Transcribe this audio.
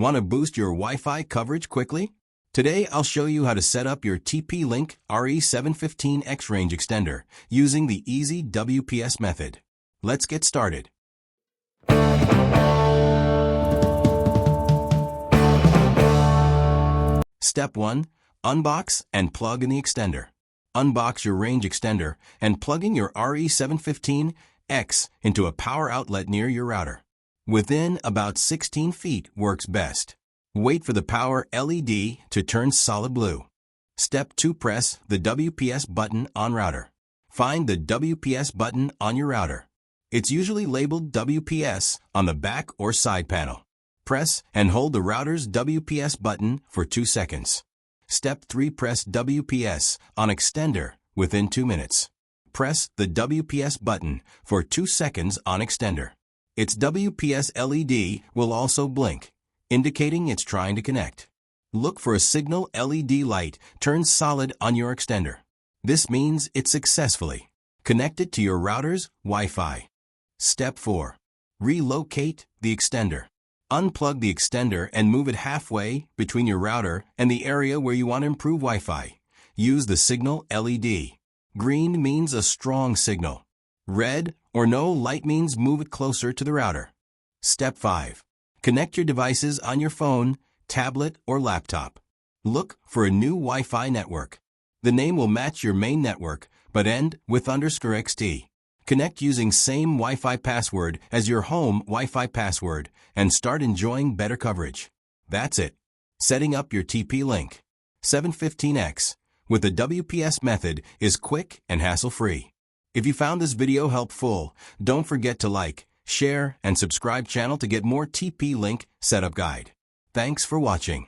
Want to boost your Wi-Fi coverage quickly? Today I'll show you how to set up your TP-Link RE715X range extender using the easy WPS method. Let's get started. Step 1. Unbox and plug in the extender. Unbox your range extender and plug in your RE715X into a power outlet near your router. Within about 16 feet works best. Wait for the power LED to turn solid blue. Step 2. Press the WPS button on router. Find the WPS button on your router. It's usually labeled WPS on the back or side panel. Press and hold the router's WPS button for 2 seconds. Step 3. Press WPS on extender within 2 minutes. Press the WPS button for 2 seconds on extender. Its WPS LED will also blink, indicating it's trying to connect. Look for a signal LED light turn solid on your extender. This means it's successfully connected to your router's Wi-Fi. Step 4. Relocate the extender. Unplug the extender and move it halfway between your router and the area where you want to improve Wi-Fi. Use the signal LED. Green means a strong signal. Red or no light means move it closer to the router. Step 5. Connect your devices on your phone, tablet, or laptop. Look for a new Wi-Fi network. The name will match your main network, but end with _XT. Connect using same Wi-Fi password as your home Wi-Fi password and start enjoying better coverage. That's it. Setting up your TP-Link 715X with the WPS method is quick and hassle-free. If you found this video helpful, don't forget to like, share, and subscribe channel to get more TP-Link setup guide. Thanks for watching.